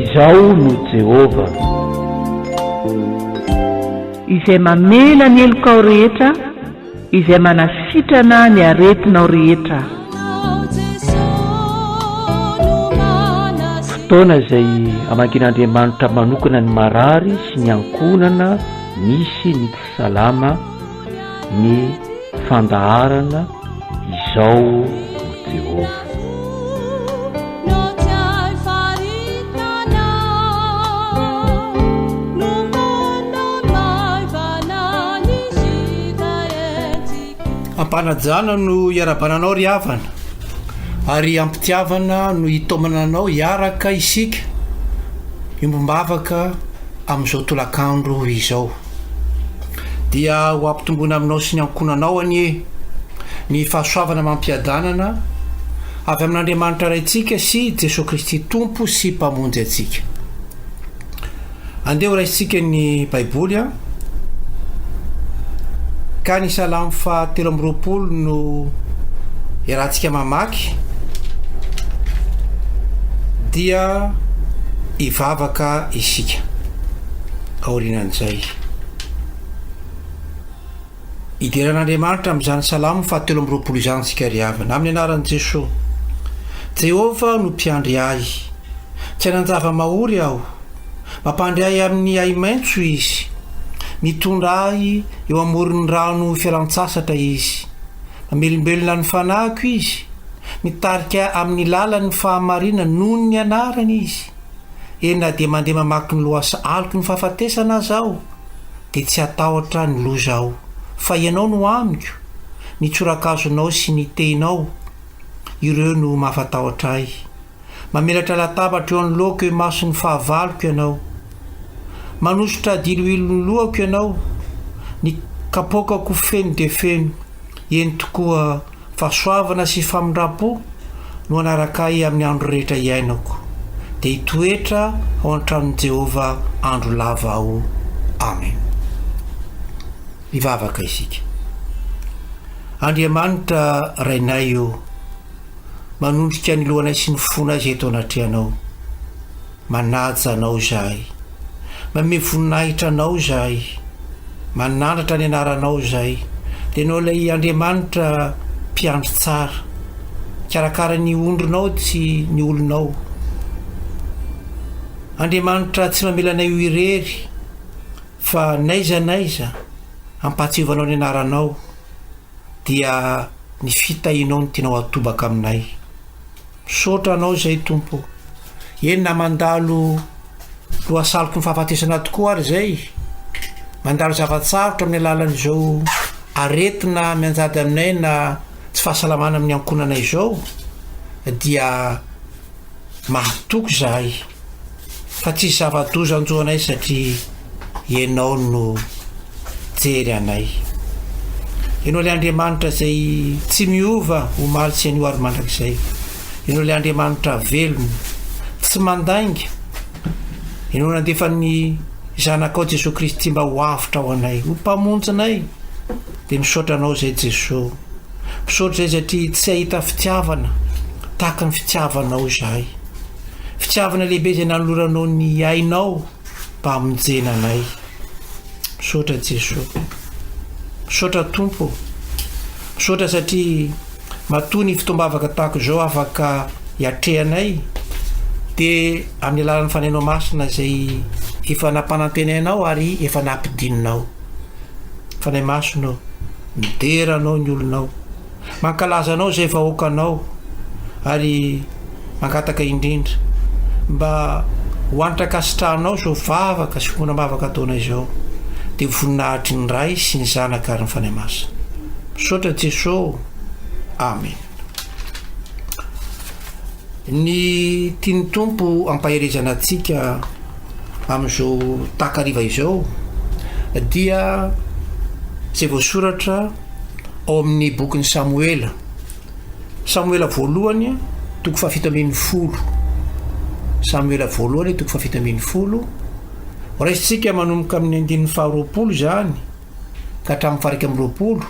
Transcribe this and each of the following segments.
Izao no Jehova izay mamela ny elokao rehetra, izay manasitrana ny aretinao rehetra. Fotoana izay amakin'Andriamanitra manokana ny marary sy ny ankonana misy ny tsy salama, ny fandaharana. Izao no Jehova. Ampanajana no iarabananao ry havana, ary ampitiavana no hitomananao hiaraka isika iombom-bavaka amin'izao tolakandro izao. Dia ho ampitombona aminao sy ny ankonanao anie ny fahasoavana mampiadanana avy amin'Andriamanitra raintsika sy Jesosy Kristy Tompo sy mpamonjy atsika. Andeha ho raisitsika ny Baiboly ka ny Salamo fa 320 no iarahantsika mamaky, dia hivavaka isika aorianan'izay. Idiran'Andriamanitra amin'izany Salamo fa 320 izany sika ry havana, amin'ny anaran'i Jesosy. Jehova no mpiandry ahy, tsy hanan-java mahory aho, mampandry ahy amin'ny ay maintso izy, mitondra ahy eo amoron'ny rano fialan-tsasatra izy, mamelombelona ny fanahiko izy, mitarika amin'ny lalan'ny fahamarinana noho ny anarany izy. Ena dia mandeha mamaky ny loasa aliko ny fahafatesana aho, dia tsy hatahotra ny loza aho, fa ianao no amiko, ny tsorakazonao sy ny tenao, ireo no mahafatahotra ahy. Mamelatra latabatra eo anoloako eo mason'ny fahavaloko ianao, manositra diloilony lohako ianao, ny kapokako feno dia feno. Eny tokoa fahasoavana sy famindrapo no anaraka ahy amin'ny andro rehetra iainako, dia hitoetra ao an-tranon'i Jehova andro lava aho. Amen. Hivavaka isika. Andriamanitra rainay io, manondrika ny lohanay sy ny fonay izay eto anatrehanao, manaja anao zahay, manome voninahitra anao zahay, manandratra ny anaranao zahay. Dia anao ilay Andriamanitra mpiandry tsara, karakara ny ondrinao tsy ny olonao. Andriamanitra tsy mamelanay ho irery, fa naiza ampatsiovanao ny anaranao, dia ny fitahinao ny tianao atobaka aminay. Misaotra anao zay Tompo, eny na mandalo lohasaloko ny fahafatesana tokoa ary zay, mandalo zavatsarotra amin'ny alalan'izao aretina mianjady aminay na tsy fahasalamana amin'ny ankonana izao, dia mahatoko zahay, fa tsy zava-doza anjoanay satria ianao no jery anay. Ianao ilay Andriamanitra izay tsy miova ho maly sy anio ary mandrakizay. Ianao ilay Andriamanitra velona, tsy mandainga. Ianao nandefa ny zanakao Jesosy Kristy mba ho avitra ao anay, ho mpamonjinay. Dia misaotra anao izay Jesosy, misaotra izay satria tsy ahita fitiavana tahaka ny fitiavanao zahay, fitiavana lehibe izay nanoloranao ny ainao mba hamonjena anay. Misaotra Jesosy, misaotra Tompo, misaotra satria matoa ny fitombavaka tahaka izao afaka hiatrehanay, dia amin'ny alalan'ny fanainao masina izay efa nampanantenainao ary efa nampidinonao. Fanay masonao, mideranao ny olonao, mankalazanao izay vahoakanao, ary mangataka indrindra mba hoanitra kasitrahanao izao vavaka sy fonam-bavaka ataonay izao, dia voninahitry ny ray sy ny zanaka ary ny fanay masina. Misaotra Jesosy. Amen. Ny tiany Tompo ampaherezana antsika amin'izao takariva izao dia izay voasoratra ao amin'ny bokin'ny Samuela. Samuela voalohany toko 710. Samuela voalohany toko 710. Raisitsika manomboka amin'ny 9 faharoapolo zany ka hatramin'ny 120.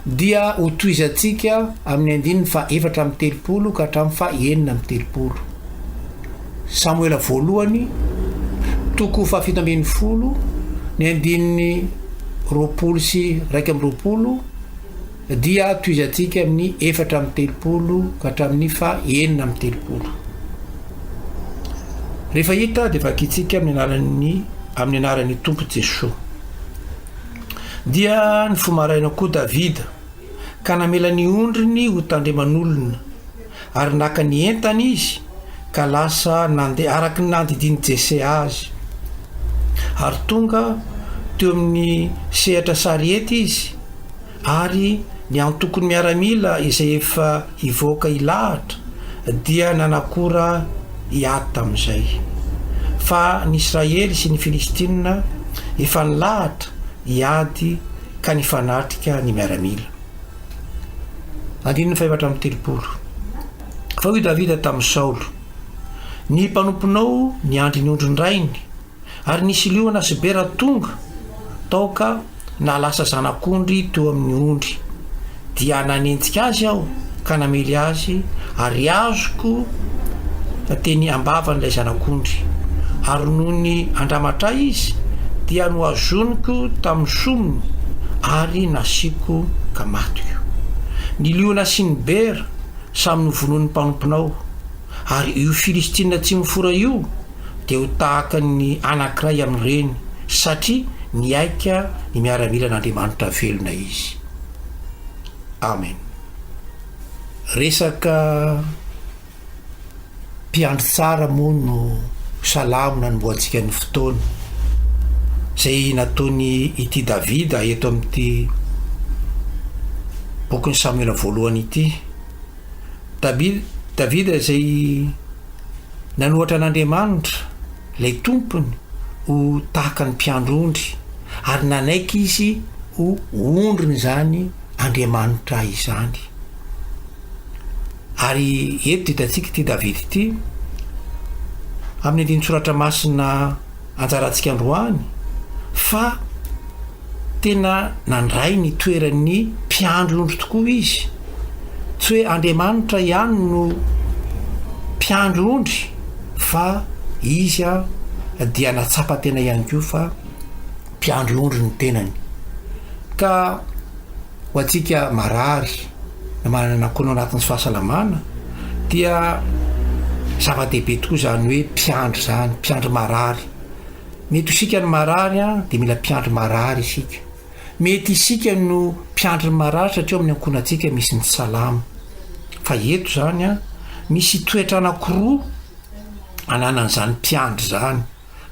dia ho toizatsika amin'ny andininy fa 4:30 ka hatramin'ny fa 9:30. Samoela voalohany toko fa 7:10 ny andininy 20 sy 1:20 dia toizatsika amin'ny 4:30 ka hatramin'ny fa 9:30. Rehefa hita dia vakitsika amin'ny anaran'ny tompo Jesosy. Dia ny fomaraina koa Davida ka namela ny ondriny ho tandreman'olona ary naka ny entana izy ka lasa nandeha araky ny nandidiny Jese azy, ary tonga teo amin'ny sehatra sariety izy ary ny antokony miaramila izay efa hivoaka ilahatra dia nanakora hiady tamin'izay, fa ny Israely sy ny Filistina efa nilahatra hiady ka nifanatrika ny miaramila. Andininy 4:30. Fa hoy Davida tamin'ny Saolo: ny mpanomponao ny andry ny ondron-drainy ary nisy liona sy bera tonga taoka na lasa zanak'ondry teo amin'ny ondry, dia nanentsika azy aho ka namely azy ary azoko teny ambava n'ilay zanak'ondry, ary noho ny andramatra izy dia no azoniko tamin'ny sominy ary nasiko ka matiko. Ny liona sy ny bera samy novonon'ny mpanomponao, ary io Filistina tsy mifora io dia ho tahaka ny anankiray amin'ireny, satria niaika ny miaramila n'Andriamanitra velona izy. Amen. Resaka mpiandry tsara moa no salamo nanomboantsika ny fotoana zay nataony ity Davida eto amin'ity bokyny Samuela voalohany ity. Davida zay nanohatra an'Andriamanitra lay tompony ho tahaka ny mpiandro-ondry, ary nanaiky izy ho ondriny zany Andriamanitra izany. Ary eto hitantsika ity Davida ity amin'ny andiny soratra masina anjarantsika androany fa tena nandray ny toeran'ny mpiandro-ondry tokoa izy, tsy hoe Andriamanitra ihany no mpiandro-ondry fa izy dia natsapa tena ihany koa fa mpiandro-ondry ny tenany. Ka ho antsika marary na manana kono anatin'ny fahasalamana dia zava-dehibe tokoa zany hoe mpiandro zany, mpiandro marary. Mety isika ny marary dia mila mpiandro marary isika, mety isika no mpiandro marary satria amin'ny ankonantsika misy ny salama. Fa eto zany misy toetra anankiroa ananan'izany mpiandro zany,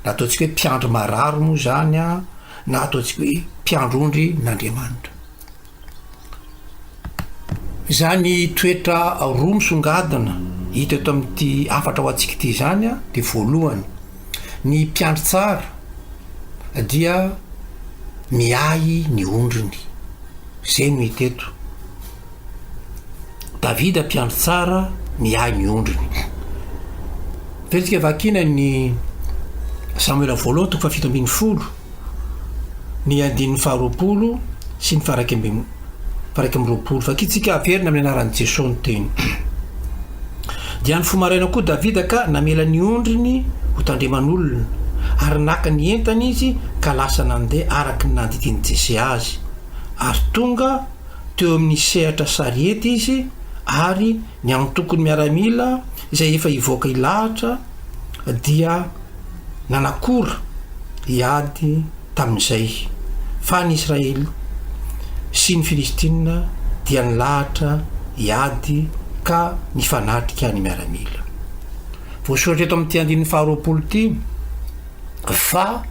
na ataontsika hoe mpiandro marary moa zany na ataontsika hoe mpiandro-ondry n'Andriamanitra. Zany toetra roa misongadina hita eto amin'ity afatra ho antsika ity zany dia voalohany, ny mpiandro tsara dia miay ny ondriny, zay no hita eto. Davida mpiandro tsara miay ny ondriny. Fetrika vakina ny Samuela voalohany toko 7:10 ny andininy 20 sy ny 1:20. Vakitsika averina amin'ny anaran'i Jesosy ny teny. Dia ny fomaraina koa Davida ka namela ny ondriny ho tandreman'olona ary naka ny entana izy ka lasa nandeha araky ny nandidiny Jese azy, ary tonga teo amin'ny sehatra sariety izy ary ny antokony miaramila izay efa hivoaka ilahatra dia nanakora hiady tamin'izay, fa ny Israely sy ny Filistina dia nilahatra hiady ka nifanatrika ny miaramila. Voasoratra eto amin'ity andininy 20 ity fa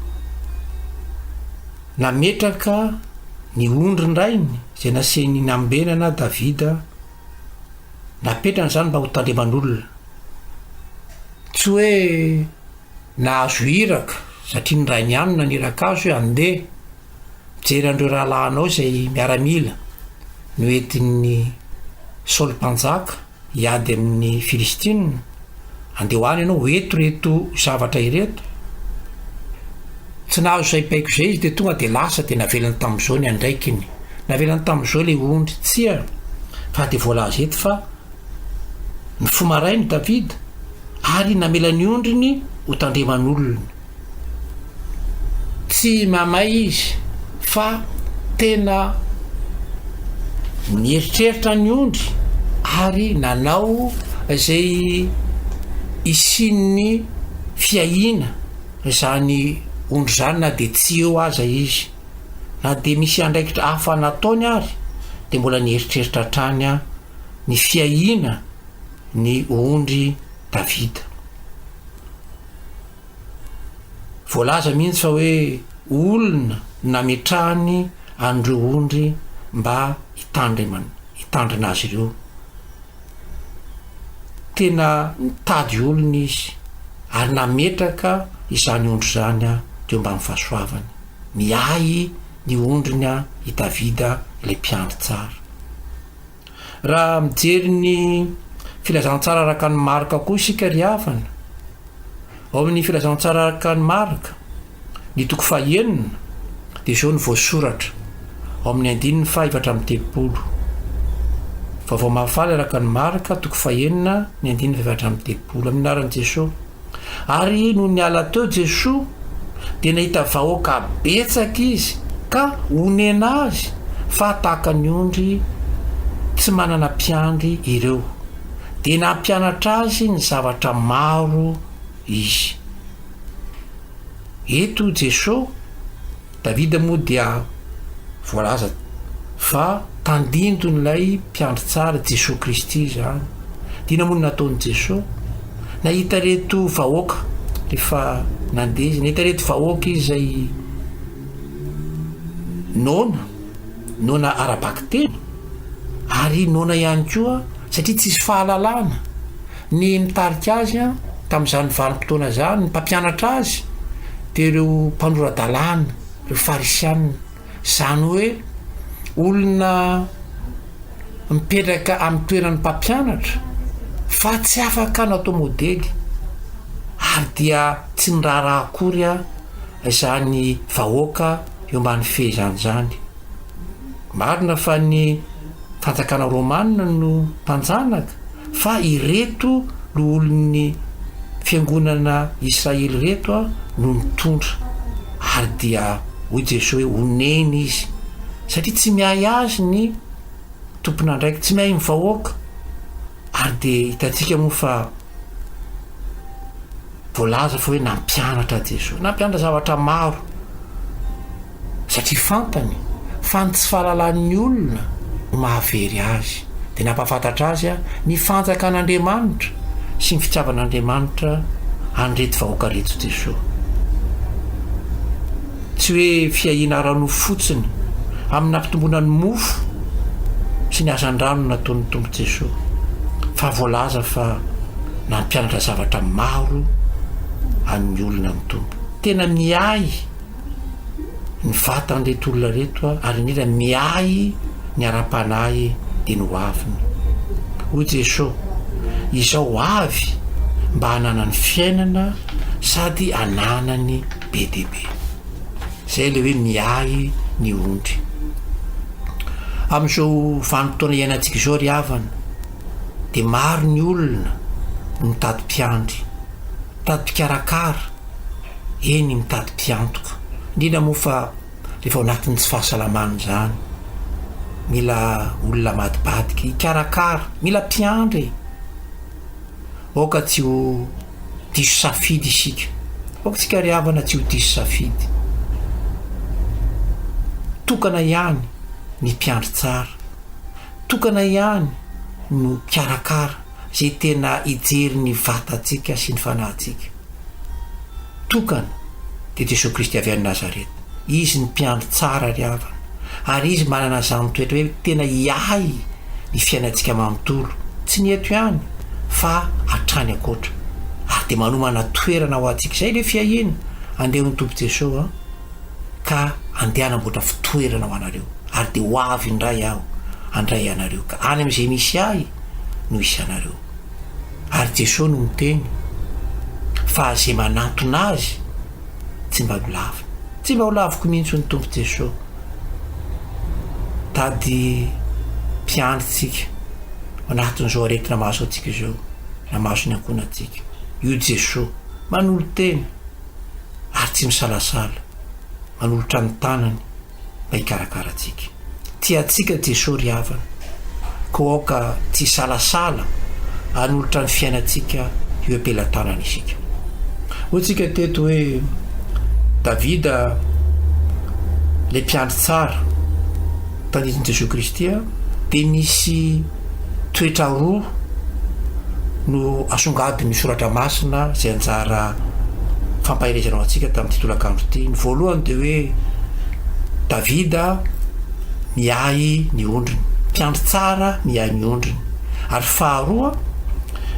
nametraka ny ondrin-drainy izay naseny nambenana Davida, napetrana zany mba ho tandreman'olona, tsy hoe nahazo iraka satria ny rainy ihany naniraka azy hoe andeha mijery andreo rahalahinao izay miaramila noentin'ny Saoly mpanjaka hiady amin'ny Filistina, andeha hoany ianao eto reto zavatra ireto. Tsy nahazo izay paiko izay izy dia tonga dia lasa dia navelany tamin'izao ny andraikiny, navelany tamin'izao le ondry tsia fa de voalaza eto fa ny fomaray ny davida ary namela ny ondriny ho tandreman'olona tsy mamay izy fa tena nieritreritra ny ondry ary nanao zay isin'ny fiahina zany ondry zany na de tsy eo aza izy na de misy andraikitra hafa nataony ary de mbola nieritreritra trany a ny fiahina ny ondry davida. Voalaza mihitsy fa hoe olona nametrahany andreo ondry mba hitandrina azy ireo. Tena nitady olona izy ary nametraka izany ondry zany a teo mba mifahasoavany miay ny ondriny a i davida ilay mpiandry tsara. Raha mijery ny filazantsara araka ny marika koa isika ry havana ao amin'ny filazantsara araka ny marika ny toko fahaenina de zao ny voasoratra ao amin'ny 2:7 vaovao mahafaly araka ny marika toko fahaenina ny 2:7 amin'ny naran'i Jesosy. Ary no niala teo Jesosy de nahita vahoaka betsaka izy ka onena azy fa tahaka ny ondry tsy manana mpiandry ireo de nampianatra azy ny zavatra maro izy. Eto Jesosy davida moa dia voalaza fa tandindo nylay mpiandry tsara Jesosy Kristy zany dina moa nataony Jesosy nahita reto vahoaka rehefa nandeha izy nahita reto vahoaka izy zay nona arabaky tena ary nona ihany koa satria tsisy fahalalana ny mitarika azy a tamin'izany vanim-potoana zany ny mpampianatra azy de ireo mpanoradalàna reo farisianina zany hoe olona mipetraka amin'ny toerany mpampianatra fa tsy afaka natao modely ary dia tsy niraharaha akory a zany vahoaka eo mbany fehizany zany. Marina fa ny fanjakana romanina no mpanjanaka fa ireto no olon'ny fiangonana Israely reto a no mitondra ary dia hoy Jesosy hoe oneny izy satria tsy miay azy ny tompona ndraiky tsy miay mivahoaka ary de hitantsika moa fa voalaza fa hoe nampianatra Jesosy nampianatra zavatra maro satria fantany fa ny tsy fahalalan'ny olona no mahavery azy de nampafantatra azy a ny fanjakan'Andriamanitra sy ny fitiavan'Andriamanitra andreto vahoaka reto Jesosy. Tsy hoe fiahina rano fotsiny amin'ny nampitomboana ny mofo sy ny azan-drano nataon'ny tompo Jesosy fa voalaza fa nampianatra zavatra maro amin'ny olona ny tompo tena miay ny vatan'reto olona reto ary indrindra miay ny ara-panahy de no aviny. Hoy Jesosy izao avy mba hananany fiainana sady hananany be deaibe. Zay le hoe miay ny ondry. Amin'izao vanim-potoana iainantsika izao ry havana de maro ny olona mitady mpiandry mitady mpikarakara eny mitady mpiantoka indrindra moa fa rehefa ao anatin'ny tsy fahasalamany zany mila olona madibadiky hikarakara mila mpiandry oka tsy ho diso safidy isika oka tsika ry havana tsy ho diso safidy tokana ihany ny mpiandry tsara tokana ihany no mikarakara zay tena ijery ny vatantsika sy ny fanahintsika tokana de Jesosy Kristy avy any Nazareta izy ny mpiandry tsara ry havana ary izy manana zany toetra hoe tena iay ny fiainantsika manontolo tsy ny eto ihany fa hatrany akoatra ary de manomana toerana ho antsika zay le fiahina andehony tompo Jesosy ka andehanamboatra fitoerana ho anareo ary de ho avy indray aho andray anareo ka any am'izay misy ahy no isy anareo ary Jesosy no miteny fa zay manantona azy tsy mba ho lavina tsy mba ho laviko mihitsy ny tompo Jesosy mitady mpiandritsika anatin'izao arety namaso atsika izao namaso ny ankonatsika io Jesosy manolo tena ary tsy misalasala manolotra ny tanany mba hikarakara atsika tiatsika Jesosy ry havana ko aoka tsy salasala anolotra ny fiainatsika io ampelantanana isika hoatsika teto hoe Davida le mpiandry tsara tandidiny Jesosy Kristy dia misy toetra roa no asongadiny soratra masina zay anjara fampahelezanao atsika tamin'ny titolakandro ity. Ny voalohany dia hoe Davida miay ny ondriny, mpiandry tsara miay ny ondriny, ary faharoa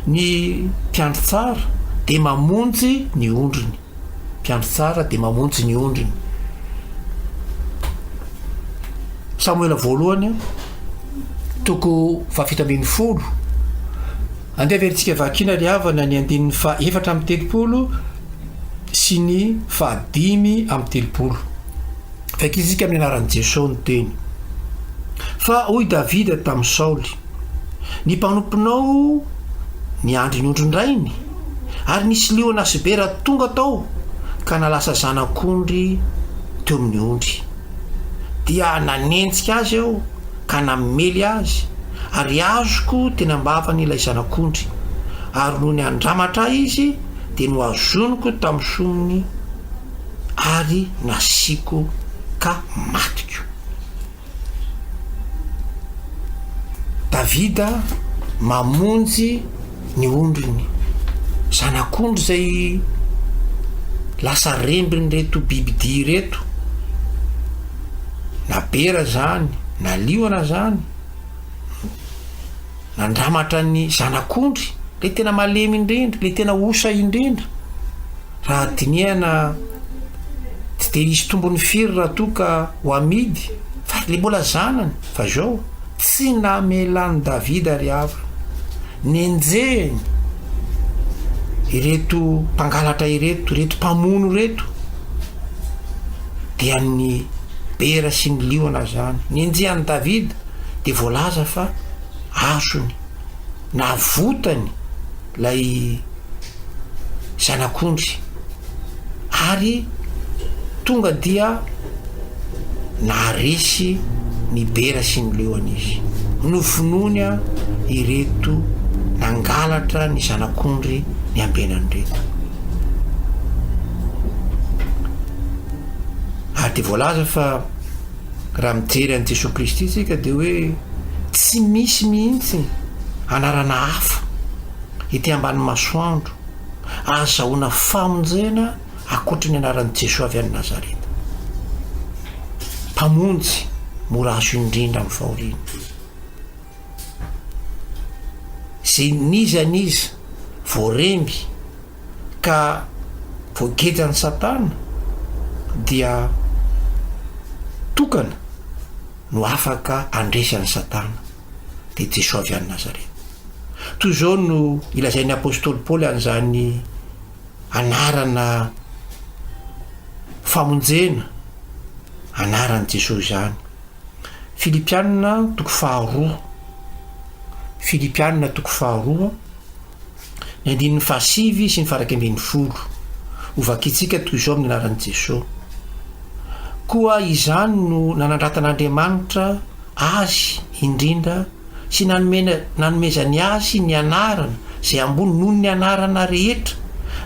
ny mpiandry tsara dia mamonjy ny ondriny, mpiandry tsara dia mamonjy ny ondriny. Samuela voalohany toko 7:10 andeha averintsika vakina ry havana ny 4:7 sy ny 5:30 fakizika amin'ny anaran'i Jesosy ny teny fa hoy Davida tamin'ny Saoly ny mpanomponao ny andry ny ondron-drainy ary nisy liona sibera tonga tao ka nalasa zanak'ondry teo amin'ny ondry dia nanenjika azy aho ka namely azy ary azoko tena mbavany ilay zanak'ondry ary noho ny andramatra izy dia no azoniko tamin'ny sonony ary nasiko ka matiko. Davida mamonjy ny ondriny, zanak'ondry zay lasa rembiny reto bibidia reto, na bera zany na liona zany, nandramatra ny zanak'ondry le tena malemy indrindra, le tena osa indrindra. Raha dinihana tsy dia hisy tombony firy raha toa ka ho amidy fa le mbola zanany, fa zao tsy namelany Davida ry hava nenjehany ireto mpangalatra ireto mpamono reto dia ny bera sy ny liona zany nenjehany Davida dia voalaza fa azony na votany lay zanak'ondry ary tonga dia naharesy ny bera sy ny liona izy nofonony ireto nangalatra ny zanak'ondry ny ambenany reto. Ary dia voalaza fa raha mijery an'i Jesosy Kristy tsika dia hoe tsy misy mihitsy anarana hafa ety ambany masoandro azahoana famonjena akoatra ny anaran'i Jesosy avy any Nazareta, mpamonjy mora azo indrindra amin'ny fahoriana. Zay nizaniza voaremby ka voagejany Satana dia tokana no afaka andresany Satana dia Jesosy avy any Nazareta. Toy izao no ilazain'ny apôstôly Paoly an'izany anarana famonjena anaran'i Jesosy zany. Filipianina toko 2, Filipianina toko 2 ny 9:7 sy ny 10 hovakitsika toy izao amin'ny anaran'i Jesosy. Koa izany no nanandratan'Andriamanitra azy indrindra sy nanomezany azy ny anarana zay ambony noho ny anarana rehetra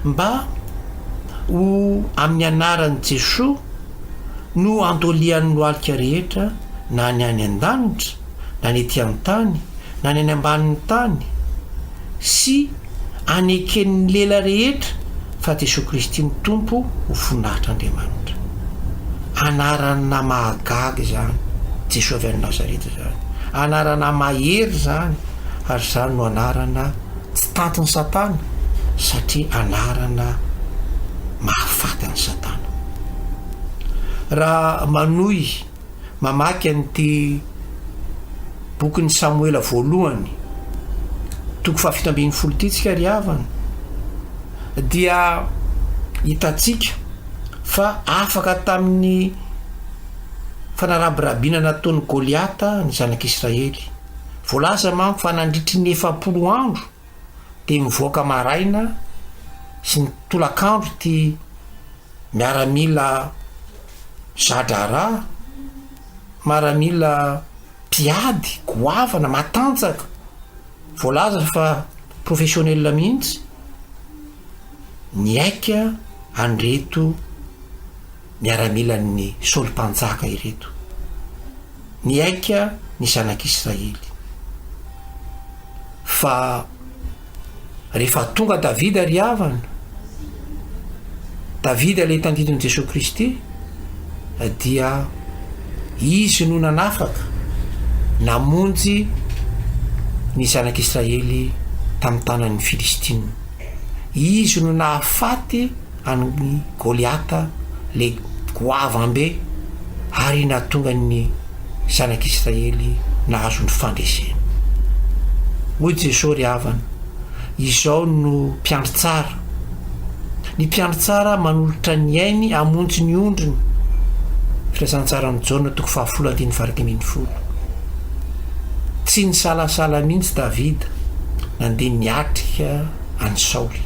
mba ho amin'ny anaran'i Jesosy no andolian'ny lohalika rehetra na ny any an-danitra na ny ety amin'ny tany na ny any ambanin'ny tany sy aneken'ny lela rehetra fa Jesosy Kristy ny tompo ho fonahitran'Andriamanitra. Anarana mahagaga zany Jesosy avy any Nazareta zany, anarana mahery zany, ary zany no anarana tsy tantiny Satana satria anarana mahafatany Satana. Raha manohy mamaky an'ity bokin'ny Samuela voalohany toko 7:10 tsika ry havana dia hitatsika fa afaka tamin'ny fanarabirabina nataony Goliata ny zanak'Israely. Voalaza manko fa nandritry ny 40 andro dia mivoaka maraina sy ny tolakandro ty miaramila zadrara, miaramila mpiady, goavana, matanjaka. Voalaza fa professionnel mihitsy niaika andreto miaramila ny solompanjaka ireto, niaika ny zanak'Israely. Fa rehefa tonga Davida ry havana, Davida le tandidon'i Jesosy Kristy, dia izy no nanafaka namonjy ny zanak'Israely tamin'ny tanan'ny Filistina. Izy no nahafaty any Goliata le goavambe ary nahatonga ny zanak'Israely nahazo ny fandresena. Hoy Jesosy ry havana, izao no mpiandry tsara. Ny mpiandry tsara manolotra ny ainy amonjy ny ondriny. Filasan-tsaran'ny Jaona 10:21. Tsy ny salasala mihitsy Davida nandeha niatrika any Saoly,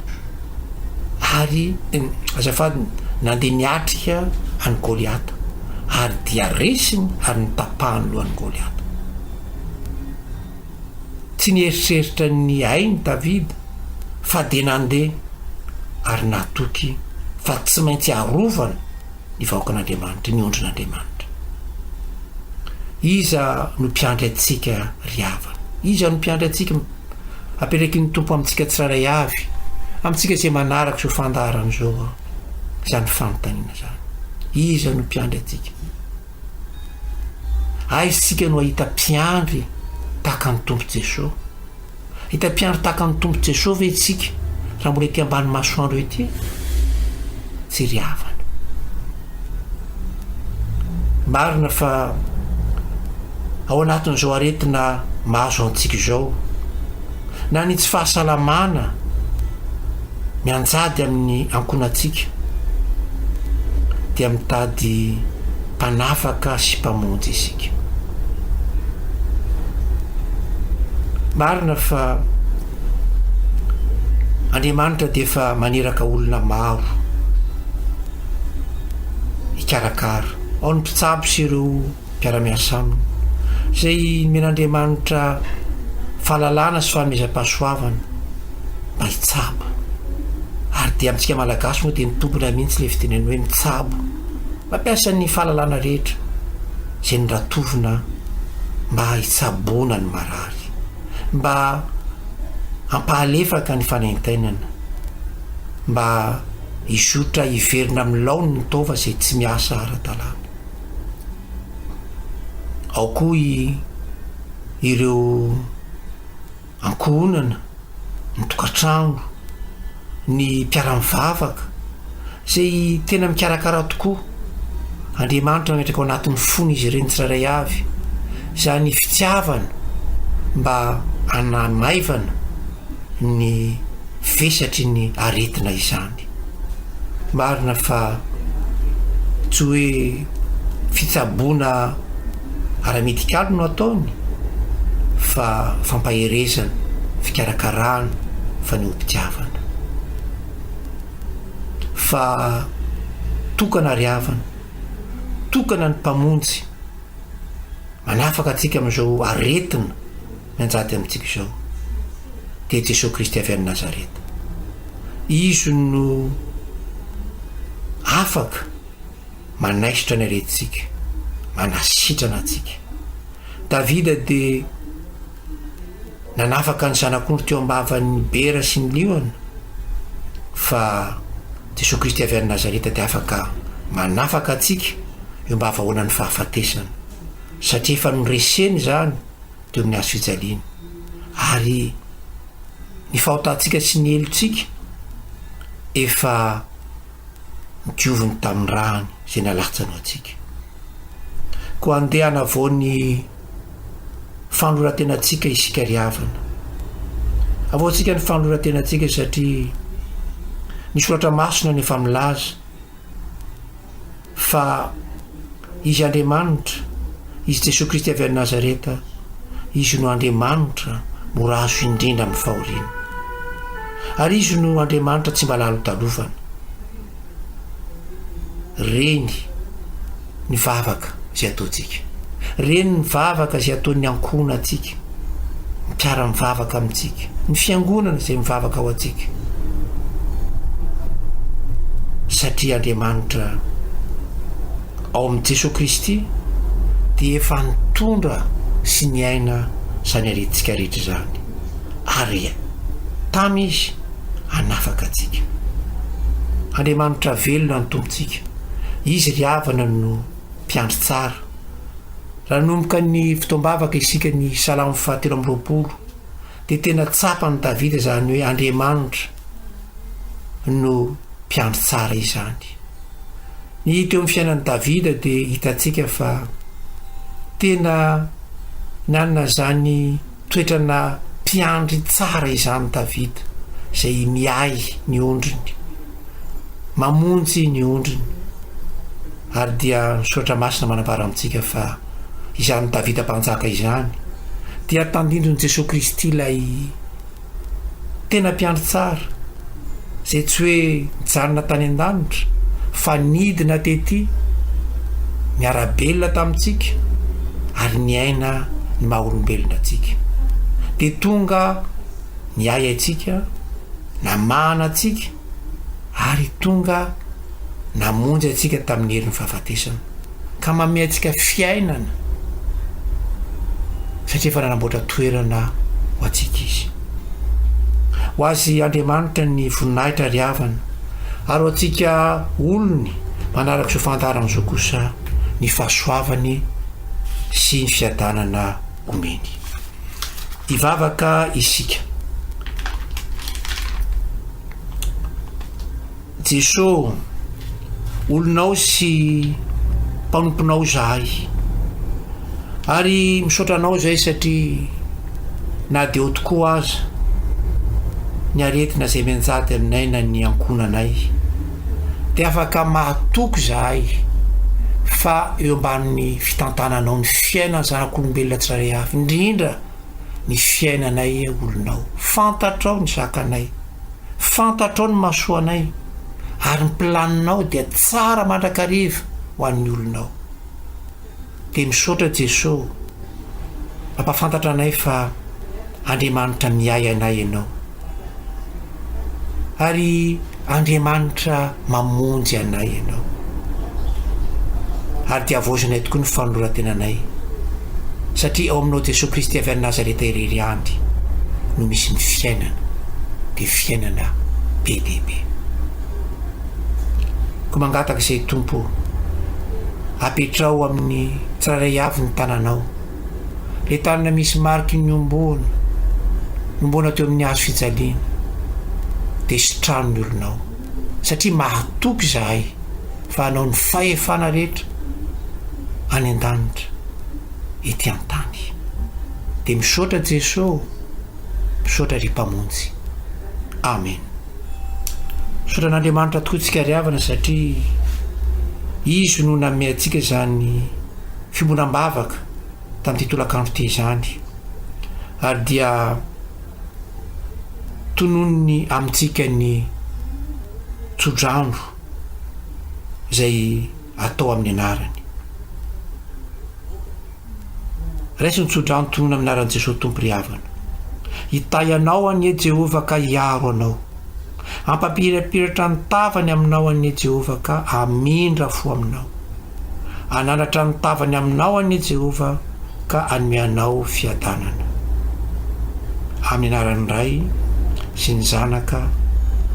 ary azafady nandeha niatrika any Goliata, ary dia resiny ary nitapahany lohan'ny Goliata. Tsy nieritreritra ny ainy Davida fa dia nandeha ary natoky fa tsy maintsy arovana ny vahoakan'Andriamanitra, ny ondrin'Andriamanitra. Iza no mpiandry atsika ry havana, iza no mpiandry atsika, apetraky ny tompo amintsika tsiraray avy, amintsika izay manaraka so fandaharana zao izany fanontaniana zany. Iza no mpiandry atsika? Aizitsika no ahita mpiandry tahaka ny tompo Jesosy, hita mpiandry tahaka ny tompo Jesosy ve itsika raha mbola ety ambany masoandro ety? Tsy ry havana. Marina fa ao anatin'izao aretina mahazo antsika izao, na ny tsy fahasalamana mianjady amin'ny ankonatsika, dia mitady mpanafaka sy mpamonjy isika. Marina fa Andriamanitra dia efa maneraka olona maro hikarakara, ao ny mpitsabo sy ireo mpiara-miasa aminy, izay men'Andriamanitra fahalalana sy fahamezam-pahasoavana mba hitsabo. Ary dia amintsika malagasy moa dia nitombona mihitsy le fiteneny hoe mitsabo, mampiasa ny fahalalana rehetra izay niratovina mba hitsabona ny marary, mba hampahalefaka ny fanaintainana, mba hizotra hiverina amin'ny laony ny tova izay tsy miasa ara-dalàna. Ao koa ireo ankohonana, ny tokantrano, ny mpiara-mivavaka izay tena mikarakara tokoa. Andriamanitra mametraka ao anatin'ny fony izy ireny tsiraray avy izany fitiavana mba hanamaivana ny vesatry ny aretina izany. Marina fa tsy hoe fitsaboana ara-medikaly no ataony, fa fampaherezana, fikarakarana, fa ny ompitiavana. Fa tokana ry havana, tokana ny mpamonjy manafaka atsika amin'izao aretina mianjady amintsika izao, dia Jesosy Kristy avy any Nazareta. Izy no afaka manaisitra ny aretintsika, manasitrana atsika. Davida dia nanafaka ny zanak'ondry teo ambavany bera sy ny liona, fa Jesosy Kristy avy any Nazareta dia afaka manafaka atsika eo mba avahoana ny fahafatesana, satria efa noreseny zany teo amin'ny hazo fijaliana, ary ny fahotantsika sy ny helotsika efa nidioviny tamin'ny rahany izay nalatsano atsika. Koa andeha hanavao ny fanoratenantsika isika ry havana, avaotsika ny fanoratenantsika, satria ny soratra masina ny efa milaza fa izy Andriamanitra, izy Jesosy Kristy avy any Nazareta, izy no Andriamanitra mora azo indrindra amin'ny fahoriana, ary izy no Andriamanitra tsy mba lalo talovana. Reny ny vavaka izay ataontsika, reny ny vavaka izay ataon'ny ankona atsika, mipiara mivavaka amintsika, ny fiangonana izay mivavaka ao atsika, satria Andriamanitra ao amin'ny Jesosy Kristy dia efa nitondra sy ny aina izany aretintsika rehetra izany, ary tamy izy hanafaka atsika. Andriamanitra velona ny tompontsika, izy ry havana no mpiandry tsara. Raha nomboka ny fotoam-bavaka isika ny Salamo 23 dia tena tsapany Davida izany hoe Andriamanitra no mpiandry tsara izany. Ny teo amin'ny fiainan'i Davida dia hitantsika fa tena nanana zany toetrana mpiandry tsara izany Davida, izay miay ny ondriny, mamonjy ny ondriny, ary dia misaotra masina manambara amintsika fa izany Davida mpanjaka izany dia tandindron'i Jesosy Kristy ilay tena mpiandry tsara, izay tsy hoe mijanona tany an-danitra fa nidina tety, miarabelona tamintsika ary ny aina ny maha-olombelona atsika, dia tonga ny ay atsika, namahana atsika, ary tonga namonjy atsika tamin'ny herin'ny fahafatesana, ka manome atsika fiainana, satria efa nanamboatra toerana ho atsika izy. Ho azy Andriamanitra ny voninahitra ry havana, ary ho atsika olony manaraka izao fandarana izao kosa ny fahasoavany sy ny fiadanana omeny. Hivavaka isika. Jesosy, olonao sy mpanomponao zahay, ary misaotra anao zay satria na dia ho tokoa aza ny aretina izay mianjady aminay na ny ankonanay dia afaka mahatoky zahay fa eo ambanin'ny fitantananao ny fiainana zanak'olombelona tsirairay avy, indrindra ny fiainanay olonao. Fantatrao ny zakanay, fantatrao ny mahasoanay, ary ny planinao dia tsara mandrakariva ho an'ny olonao. Dia misaotra Jesosy, mampafantatra anay fa Andriamanitra miay anay ianao, ary Andriamanitra mamonjy anay ianao, ary dia avozinay tokoa ny fanoratenanay, satria ao aminao Jesosy Kristy avy any Nazareta irery andry no misy ny fiainana, dia fiainana be dia be. Ko mangataka izay Tompo, apetrao amin'ny tsirairay avy ny tananao, le tanana misy mariky ny ombona teo amin'ny hazo fijaliana, dia sitrano ny olonao, satria mahatoky zahay fa hanao ny fahefana rehetra any an-danitra ety an-tany. Dia misaotra Jesosy, misaotra ry mpamonjy. Amen. Misaotra an'Andriamanitra tokoa tsika ry havana, satria izy no nanome antsika zany fimbonam-bavaka tamin'ity tolakandro ty izany, ary dia tononony amintsika ny tsodrandro izay atao amin'ny anarany. Raisy ny tsodrandro tonona amin'ny anaran'i Jesosy Tompo ry havana. Hitay anao anie Jehovah ka hiaro anao, ampapirapiratra ny tavany aminao anie Jehovah ka hamindra fo aminao, anandratra ny tavany aminao anie Jehovah ka hanome anao fiadanana. Amin'ny anaran'ny Ray sy ny Zanaka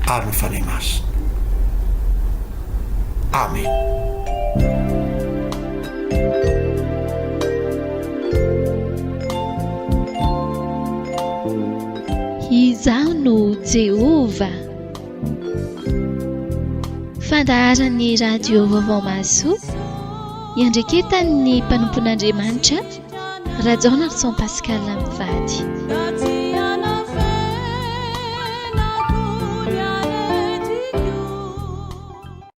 ary ny Fanahy Masina. Amen. Izaho no Jehova. Fandaharan'ny radio vaovao Mahasoa, iandreketan'ny mpanompon'Andriamanitra, Rajaonarson Pascal Mivady.